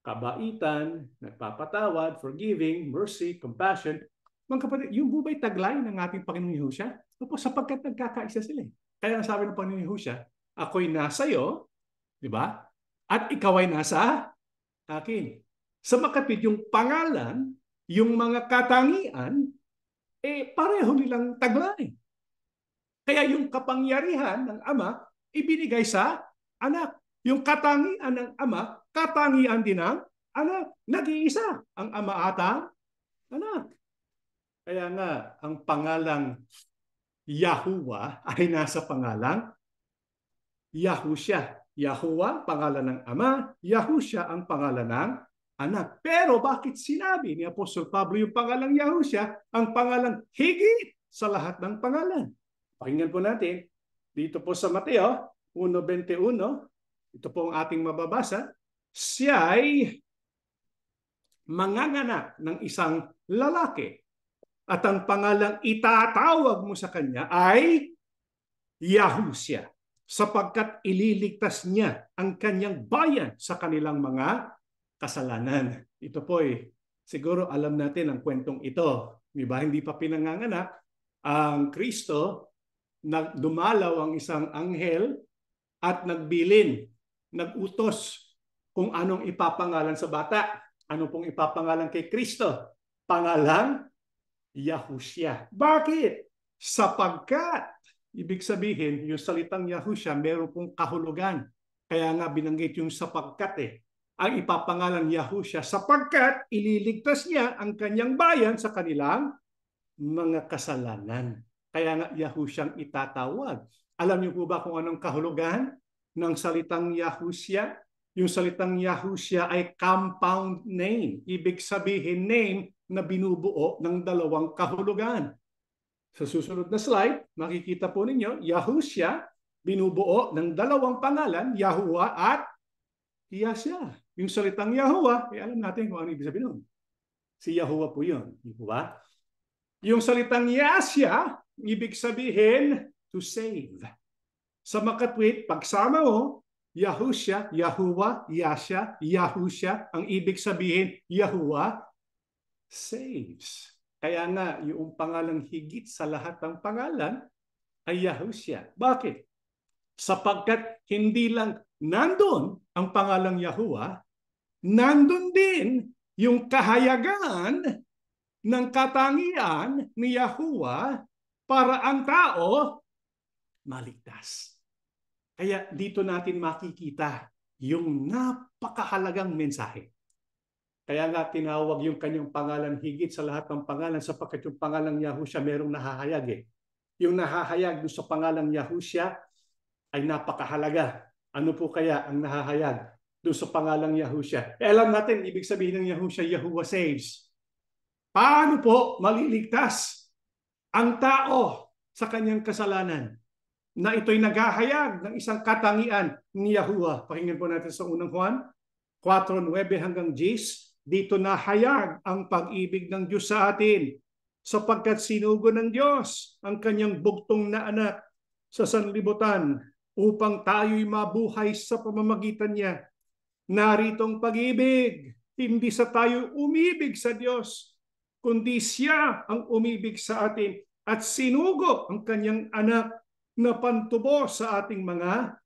kabaitan, nagpapatawad, forgiving, mercy, compassion. Mga kapatid, yung bubay taglay ng ating Panginoong Yahusya, sapagkat nagkakaisa sila. Kaya ang sabi ng Panginoong Yahusya, ako'y nasa iyo, di ba? At ikaw ay nasa akin. Sa makatwid, yung pangalan, yung mga katangian, pareho nilang taglay. Kaya yung kapangyarihan ng Ama, ibinigay sa anak. Yung katangian ng Ama, katangian din ng anak. Nag-iisa ang Ama at ang anak. Kaya nga, ang pangalang Yahuwah ay nasa pangalang Yahusya. Yahuwah, pangalan ng Ama. Yahusya, ang pangalan ng anak. Pero bakit sinabi ni Apostol Pablo yung pangalang Yahusya, ang pangalang higit sa lahat ng pangalan? Pakinggan po natin dito po sa Mateo 1:21. Ito po ang ating mababasa. Siya ay manganganak ng isang lalaki at ang pangalang itatawag mo sa kanya ay Yahusya, sapagkat ililigtas niya ang kanyang bayan sa kanilang mga kasalanan. Ito po siguro alam natin ang kwentong ito. Diba? Hindi pa pinanganganak ang Kristo, dumalaw ang isang anghel at nagbilin, nagutos kung anong ipapangalan sa bata. Ano pong ipapangalan kay Kristo? Pangalang Yahusya. Bakit? Sapagkat, ibig sabihin, yung salitang Yahusya, meron pong kahulugan. Kaya nga binanggit yung sapagkat Ang ipapangalan Yahusya, sapagkat ililigtas niya ang kanyang bayan sa kanilang mga kasalanan. Kaya nga Yahusyang itatawag. Alam niyo po ba kung anong kahulugan ng salitang Yahusya? Yung salitang Yahusya ay compound name. Ibig sabihin name na binubuo ng dalawang kahulugan. Sa susunod na slide, makikita po ninyo, Yahusya, binubuo ng dalawang pangalan, Yahuwah at Yahshua. Yung salitang Yahuwah, alam natin kung ano ibig sabihin nun. Si Yahuwah po yun. Di ba? Yung salitang Yahshua, ibig sabihin to save. Sa makatwid, pagsama mo, Yahusya, Yahuwah, Yahshua, Yahusya, ang ibig sabihin, Yahuwah saves. Kaya nga, yung pangalang higit sa lahat ng pangalan ay Yahusya. Bakit? Sapagkat hindi lang nandun ang pangalang Yahuwah, nandun din yung kahayagan ng katangian ni Yahuwah para ang tao maligtas. Kaya dito natin makikita yung napakahalagang mensahe. Kaya nga tinawag yung kanyang pangalan higit sa lahat ng pangalan sapagkat yung pangalang Yahusya merong nahahayag Yung nahahayag sa pangalang Yahusya ay napakahalaga. Ano po kaya ang nahahayag doon sa pangalang Yahusya? Alam natin, ibig sabihin ng Yahusya, Yahuwah saves. Paano po maliligtas ang tao sa kanyang kasalanan? Na ito'y naghahayag ng isang katangian ni Yahuwah. Pakinggan po natin sa unang Juan 4:9 hanggang 10. Dito nahayag ang pag-ibig ng Diyos sa atin, sapagkat sinugo ng Diyos ang kanyang bugtong na anak sa sanlibutan upang tayo'y mabuhay sa pamamagitan niya. Naritong pag-ibig, hindi sa tayo umibig sa Diyos, kundi siya ang umibig sa atin at sinugo ang kanyang anak na pantubos sa ating mga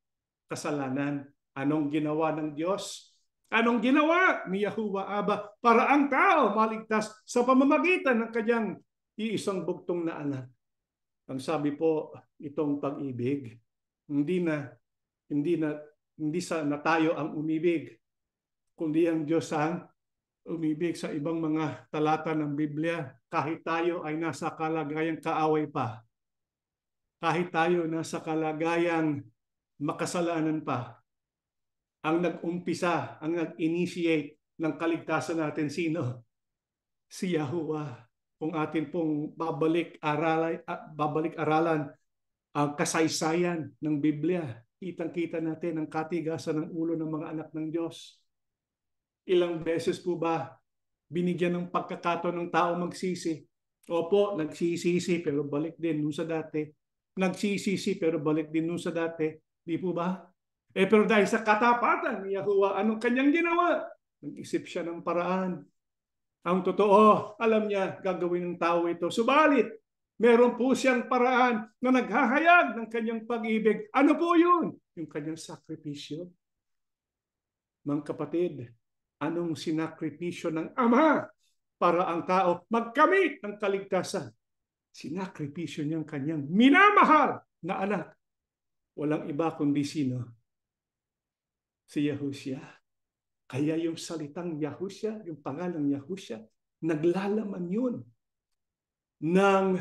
kasalanan. Anong ginawa ng Diyos? Anong ginawa ni Yahuwah Abba para ang tao maligtas sa pamamagitan ng kanyang iisang bugtong na anak? Ang sabi po, itong pag-ibig, hindi na tayo ang umibig, kundi ang Diyos ang umibig. Sa ibang mga talata ng Biblia, kahit tayo ay nasa kalagayang kaaway pa, kahit tayo nasa kalagayang makasalanan pa, ang nag-umpisa, ang nag-initiate ng kaligtasan natin, sino? Si Yahuwah. Kung atin pong babalik-aralan ang kasaysayan ng Biblia, kitang-kita natin ang katigasan ng ulo ng mga anak ng Diyos. Ilang beses po ba binigyan ng pagkakataon ng tao magsisi? Opo, nagsisisi pero balik din nun sa dati. Nagsisisi pero balik din nun sa dati. Di po ba? Pero dahil sa katapatan ni Yahuwah, anong kanyang ginawa? Nag-isip siya ng paraan. Ang totoo, alam niya gagawin ng tao ito. Subalit, meron po siyang paraan na naghahayag ng kanyang pag-ibig. Ano po yun? Yung kanyang sakripisyo. Mga kapatid, anong sinakripisyo ng Ama para ang tao magkamit ng kaligtasan? Sinakripisyo niyang kanyang minamahal na anak. Walang iba kundi sino? Si Yahushua. Kaya yung salitang Yahushua, yung pangalang Yahushua, naglalaman yun ng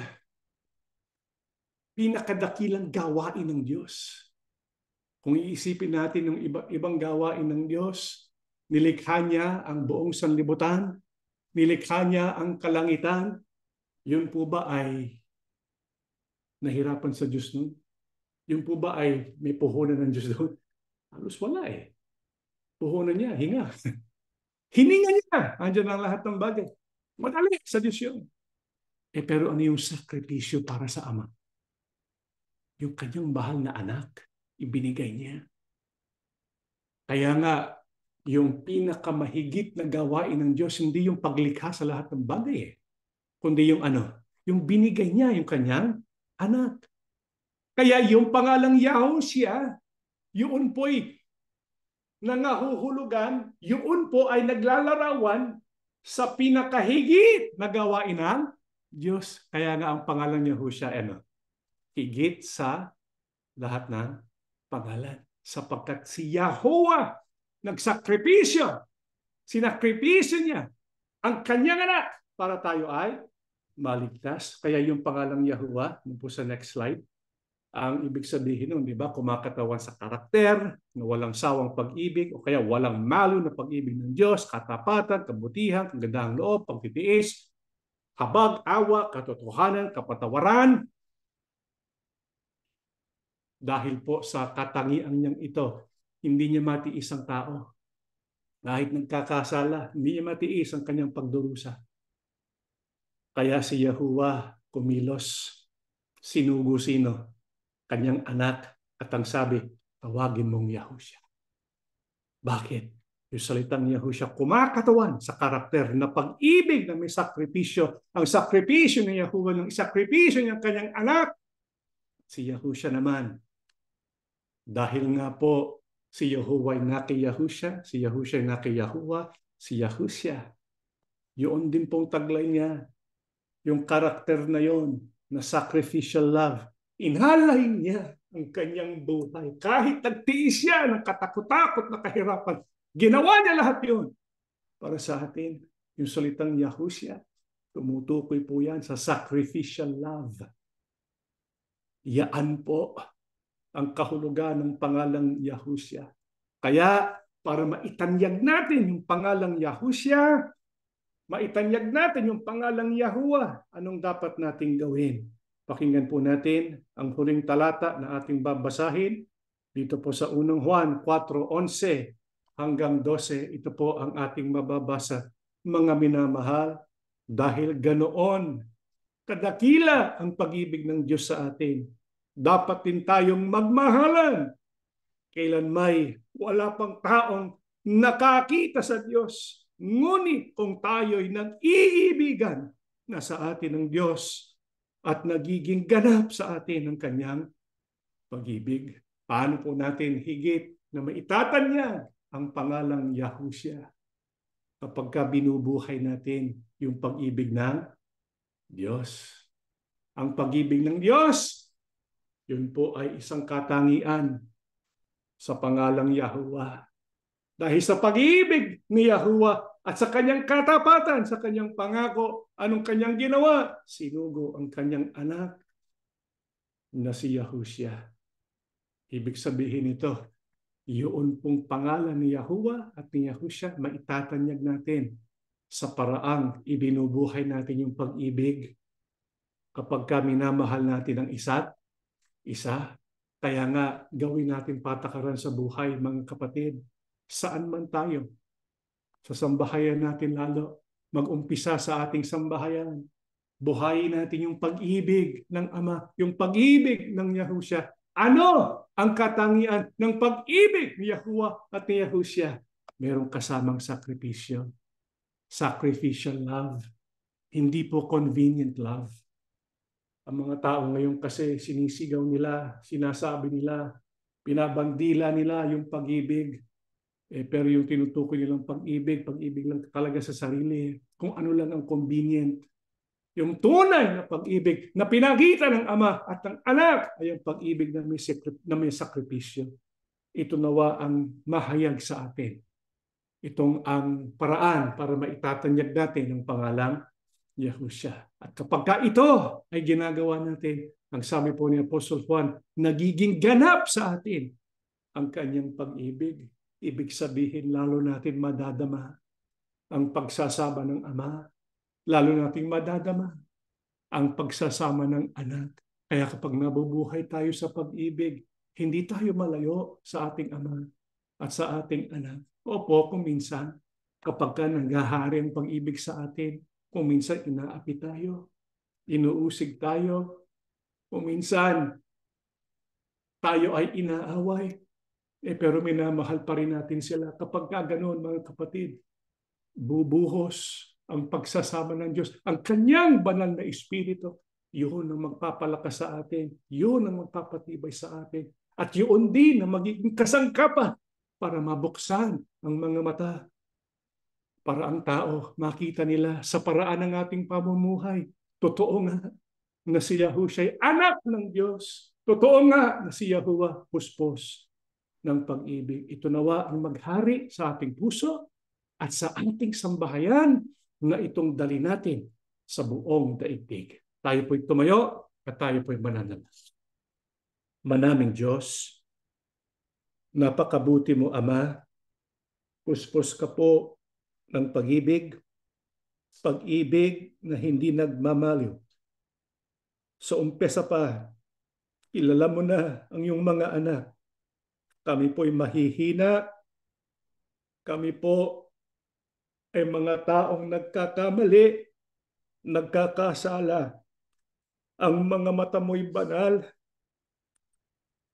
pinakadakilang gawain ng Diyos. Kung iisipin natin yung ibang gawain ng Diyos, nilikha niya ang buong sanlibutan, nilikha niya ang kalangitan, yun po ba ay nahirapan sa Diyos nun? Yun po ba ay may puhunan ng Diyos doon? Halos wala eh. Puhunan niya, hinga. Hininga niya. Andiyan ang lahat ng bagay. Madali sa Diyos yun. Pero ano yung sakripisyo para sa Ama? Yung kanyang mahal na anak, ibinigay niya. Kaya nga, yung pinakamahigit na gawain ng Diyos, hindi yung paglikha sa lahat ng bagay kundi yung yung binigay niya, yung kanyang anak. Kaya yung pangalang Yahushua, yun po'y nangahuhulugan, yun po ay naglalarawan sa pinakahigit na gawain ng Diyos. Kaya nga ang pangalan niya Yahushua, higit sa lahat ng pangalan. Sapagkat si Yahuwah nagsakripisyo, sinakripisyo niya ang kanyang anak para tayo ay maligtas. Kaya yung pangalang Yahuwah, po sa next slide, ang ibig sabihin nun, di ba, kumakatawan sa karakter, na walang sawang pag-ibig, o kaya walang malo na pag-ibig ng Diyos, katapatan, kabutihan, kagandahang loob, pagtitiis, habag, awa, katotohanan, kapatawaran. Dahil po sa katangian niyang ito, hindi niya matiis ang tao. Kahit nagkakasala, hindi niya matiis ang kanyang pagdurusa. Kaya si Yahuwah kumilos, sinugo sino? Kanyang anak, at ang sabi, tawagin mong Yahushua. Bakit? Yung salitang Yahushua kumakatawan sa karakter na pag-ibig na may sakripisyo. Ang sakripisyo ni Yahuwah ng isakripisyo niyang kanyang anak. Si Yahushua naman, dahil nga po si Yahuwah ay naki Yahushua, si Yahushua ay naki Yahuwah, si Yahushua. Yun din pong taglay niya, yung karakter na yon na sacrificial love. Inhalay niya ang kanyang buhay. Kahit nagtiis siya ng katakot-takot na kahirapan, ginawa niya lahat yun para sa atin. Yung salitang Yahushua, tumutukoy po yan sa sacrificial love. Yaan po ang kahulugan ng pangalang Yahushua. Kaya para maitanyag natin yung pangalang Yahushua, maitanyag natin yung pangalang Yahuwah, anong dapat nating gawin? Pakinggan po natin ang huling talata na ating babasahin dito po sa unang Juan 4:11 hanggang 12. Ito po ang ating mababasa. mga minamahal, dahil ganoon kadakila ang pag-ibig ng Diyos sa atin, dapat din tayong magmahalan. Kailan may wala pang taong nakakita sa Diyos. Ngunit kung tayo'y nag-iibigan na sa atin ng Diyos at nagiging ganap sa atin ang kanyang pag-ibig, paano po natin higit na maitatanyag ang pangalang Yahushua kapag binubuhay natin yung pag-ibig ng Diyos. Ang pag-ibig ng Diyos, yun po ay isang katangian sa pangalang Yahuwah. Dahil sa pag-ibig ni Yahuwah at sa kanyang katapatan, sa kanyang pangako, anong kanyang ginawa? Sinugo ang kanyang anak na si Yahushua. Ibig sabihin ito, yun pong pangalan ni Yahuwah at ni Yahushua, maitatanyag natin sa paraang ibinubuhay natin yung pag-ibig kapag minamahal natin ang isa't isa. Kaya nga, gawin natin patakaran sa buhay, mga kapatid. Saan man tayo, sa sambahayan natin lalo, mag-umpisa sa ating sambahayan. Buhayin natin yung pag-ibig ng Ama, yung pag-ibig ng Yahushua. Ano ang katangian ng pag-ibig ni Yahuwah at ni Yahushua? Merong kasamang sakripisyo. Sacrificial love. Hindi po convenient love. Ang mga tao ngayon kasi sinisigaw nila, sinasabi nila, pinabandila nila yung pag-ibig. Pero yung tinutukoy nilang pag-ibig, pag-ibig lang talaga sa sarili. Kung ano lang ang convenient. Yung tunay na pag-ibig na pinakita ng Ama at ng Anak ay ang pag-ibig na may sakripisyo. Ito nawa ang mahayag sa atin. Itong ang paraan para maitatanyag natin ang pangalang Yahushua. At kapag ito ay ginagawa natin, ang sabi po ni Apostol Juan, nagiging ganap sa atin ang kanyang pag-ibig. Ibig sabihin, lalo natin madadama ang pagsasama ng Ama. Lalo nating madadama ang pagsasama ng Anak. Kaya kapag nabubuhay tayo sa pag-ibig, hindi tayo malayo sa ating Ama at sa ating Anak. Opo, kung minsan, kapag nanghahari ang pag-ibig sa atin, kung minsan inaapi tayo, inuusig tayo, kung minsan tayo ay inaaway, pero minamahal pa rin natin sila. Kapag ganoon, mga kapatid, bubuhos ang pagsasama ng Diyos. Ang kanyang banal na Espiritu, yun ang magpapalakas sa atin. Yun ang magpapatibay sa atin. At yun din ang magiging kasangkapan para mabuksan ang mga mata. Para ang tao makita nila sa paraan ng ating pamumuhay. Totoo nga na si Yahushua ay anak ng Diyos. Totoo nga na si Yahuwah puspos ng pag-ibig. Ito nawa ang maghari sa ating puso at sa ating sambahayan na itong dali natin sa buong daigdig. Tayo po'y tumayo at tayo po'y mananalangin. Manaming Diyos, napakabuti mo, Ama. Puspos ka po ng pag-ibig, pag-ibig na hindi nagmamaliw. Sa umpisa pa, kilala mo na ang iyong mga anak. Kami po'y mahihina. Kami po ay mga taong nagkakamali, nagkakasala. Ang mga mata mo'y banal.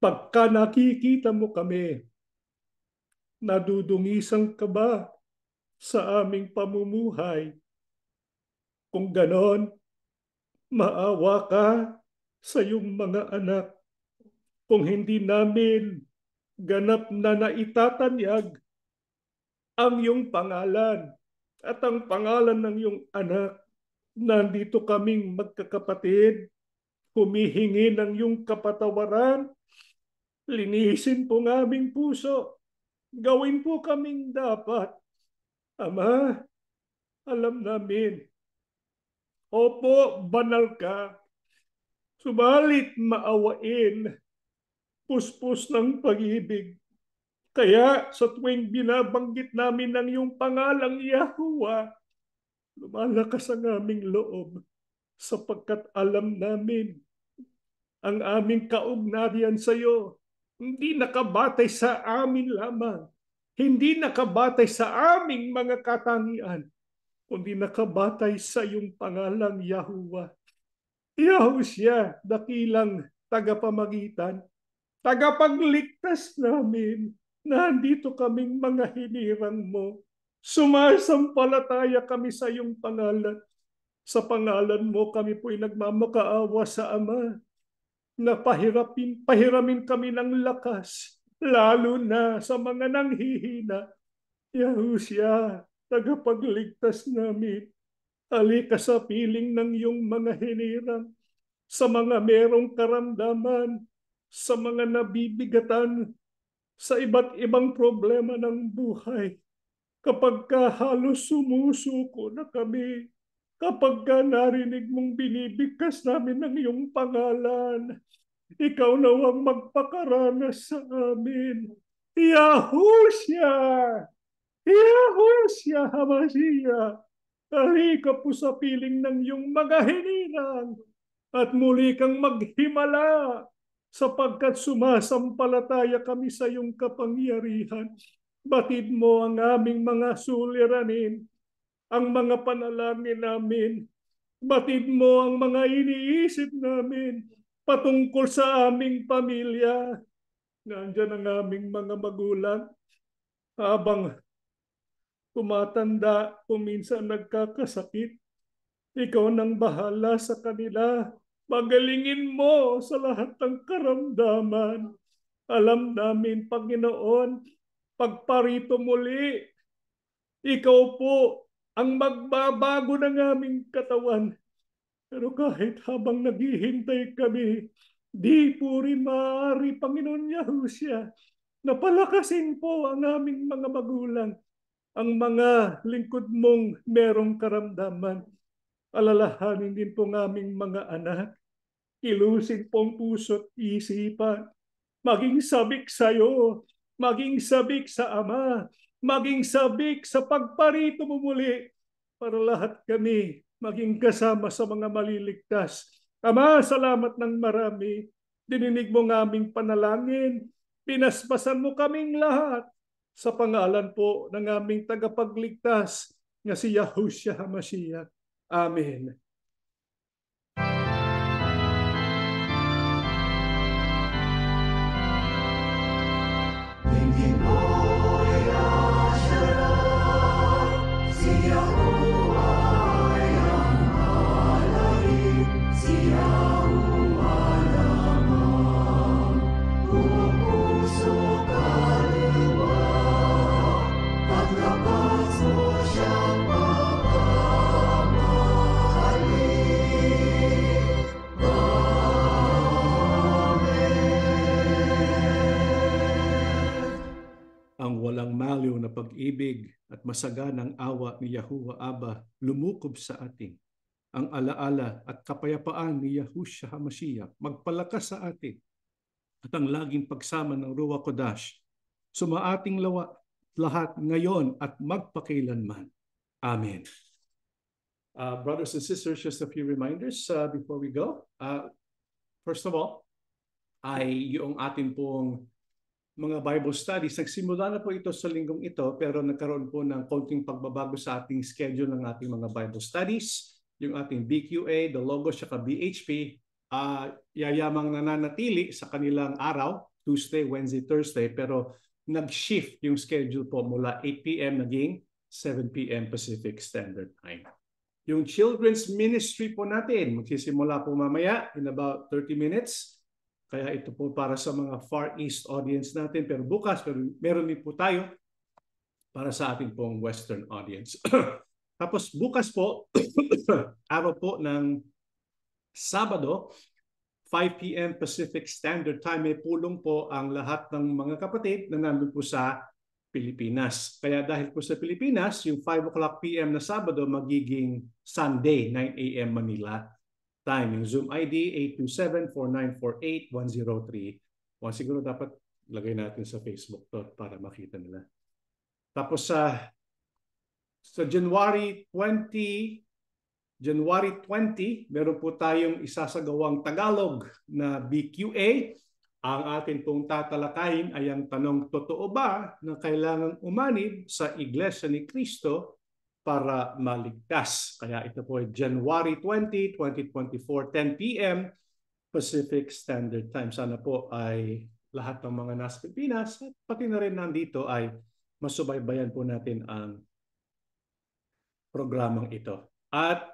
Pagka nakikita mo kami, nadudungisan ka ba sa aming pamumuhay? Kung ganon, maawa ka sa iyong mga anak. Kung hindi namin ganap na naitatanyag ang iyong pangalan at ang pangalan ng iyong anak, nandito kaming magkakapatid, humihingi ng iyong kapatawaran. Linisin po ng aming puso. Gawin po kaming dapat. Ama, alam namin, opo, banal ka. Subalit maawain, puspos ng pag-ibig. Kaya sa tuwing binabanggit namin ng iyong pangalang Yahuwah, lumalakas ang aming loob sapagkat alam namin ang aming kaugnayan sa iyo hindi nakabatay sa amin lamang, hindi nakabatay sa aming mga katangian, kundi nakabatay sa iyong pangalang Yahuwah. Yahushua, dakilang tagapamagitan, tagapagligtas namin, nandito kaming mga hinirang mo. Sumasampalataya kami sa iyong pangalan. Sa pangalan mo kami po'y nagmamakaawa sa Ama na pahiramin kami ng lakas, lalo na sa mga nanghihina. Yahushua, tagapagligtas namin, halika sa piling ng iyong mga hinirang, sa mga merong karamdaman, sa mga nabibigatan, sa iba't ibang problema ng buhay. Kapag ka halos sumusuko na kami, kapag ka narinig mong binibigkas namin ng iyong pangalan, ikaw nawang magpakaranas sa amin. Yahushua! Yahushua HaMashiach! Halika po sa piling ng iyong mga hinirang at muli kang maghimala sapagkat sumasampalataya kami sa iyong kapangyarihan. Batid mo ang aming mga suliranin, ang mga panalangin namin. Batid mo ang mga iniisip namin patungkol sa aming pamilya. Nandiyan ang aming mga magulang habang tumatanda, kuminsan nagkakasakit. Ikaw nang bahala sa kanila. Pagalingin mo sa lahat ng karamdaman. Alam namin, Panginoon, pagparito muli, ikaw po ang magbabago ng aming katawan. Pero kahit habang naghihintay kami, di po rin maaari, Panginoon Yahushua, na palakasin po ang aming mga magulang, ang mga lingkod mong merong karamdaman. Alalahanin din po ng aming mga anak, ilusin pong puso't isipan, maging sabik sa iyo, maging sabik sa Ama, maging sabik sa pagparito mo muli para lahat kami maging kasama sa mga maliligtas. Ama, salamat ng marami. Dininig mo ng aming panalangin. Pinaspasan mo kaming lahat sa pangalan po ng aming tagapagligtas na si Yahushua HaMashiach. Amen. Ang walang maliw na pag-ibig at masaganang awa ni Yahuwah Abba lumukob sa atin. Ang alaala at kapayapaan ni Yahushua HaMashiach magpalakas sa atin. At ang laging pagsama ng Ruach Kodash sumaating lahat ngayon at magpakailanman. Amen. Brothers and sisters, just a few reminders before we go. First of all, ay yung atin pong mga Bible studies. Nagsimula na po ito sa linggong ito pero nagkaroon po ng konting pagbabago sa ating schedule ng ating mga Bible studies. Yung ating BQA, the Logos, at BHP, yayamang nananatili sa kanilang araw, Tuesday, Wednesday, Thursday, pero nag-shift yung schedule po mula 8 p.m. naging 7 p.m. Pacific Standard Time. Yung children's ministry po natin, magsisimula po mamaya in about 30 minutes. Kaya ito po para sa mga Far East audience natin. Pero bukas, meron din po tayo para sa ating pong Western audience. Tapos bukas po, araw po ng Sabado, 5 p.m. Pacific Standard Time, may pulong po ang lahat ng mga kapatid na nandun po sa Pilipinas. Kaya dahil po sa Pilipinas, yung 5 o'clock p.m. na Sabado magiging Sunday, 9 a.m. Manila time. Yung Zoom ID 827-4948-103. Siguro dapat lagay natin sa Facebook to para makita nila. Tapos sa January 20, meron po tayong isasagawang Tagalog na BQA. Ang atin pong tatalakayin ay ang tanong, totoo ba na kailangang umanib sa Iglesia ni Cristo para maligtas. Kaya ito po ay January 20, 2024, 10 p.m. Pacific Standard Time. Sana po ay lahat ng mga nasa Pilipinas at pati na rin nandito ay masubaybayan po natin ang programang ito. At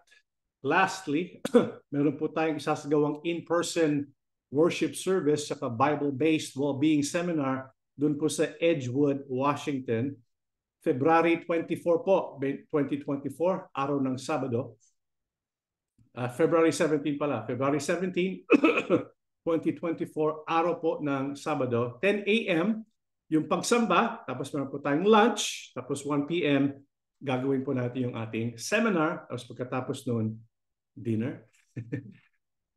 lastly, meron po tayong isasagawang in-person worship service sa Bible-based well-being seminar doon po sa Edgewood, Washington. February 24 po, 2024, araw ng Sabado. February 17 pala. February 17, 2024, araw po ng Sabado. 10 a.m. yung pagsamba, tapos meron po tayong lunch, tapos 1 p.m. gagawin po natin yung ating seminar, tapos pagkatapos noon, dinner.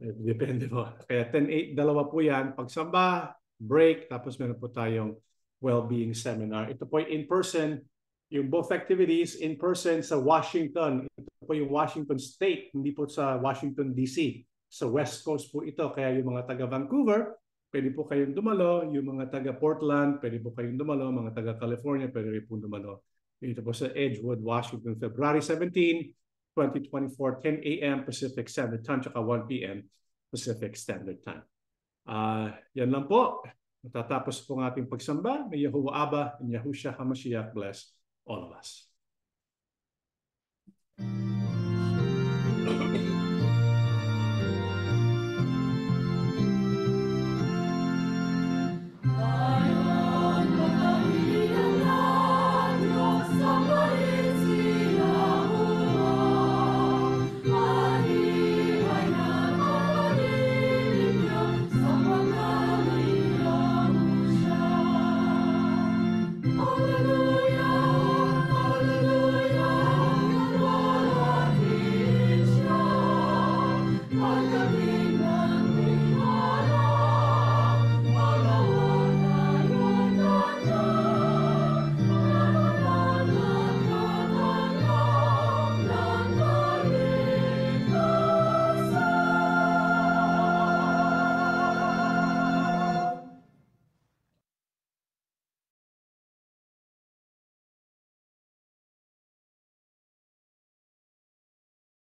Depende po. Kaya 10, 8, dalawa po yan. Pagsamba, break, tapos meron po tayong well-being seminar. Ito po ay in-person, yung both activities in-person sa Washington. Ito po yung Washington State, hindi po sa Washington, D.C. Sa West Coast po ito. Kaya yung mga taga Vancouver, pwede po kayong dumalo. Yung mga taga Portland, pwede po kayong dumalo. Mga taga California, pwede rin po dumalo. Ito po sa Edgewood, Washington, February 17, 2024, 10 a.m. Pacific Standard Time, tsaka 1 p.m. Pacific Standard Time. Yan lang po. Natatapos po ang ating pagsamba. May Yahuwah Abba and Yahushua HaMashiach bless all of us.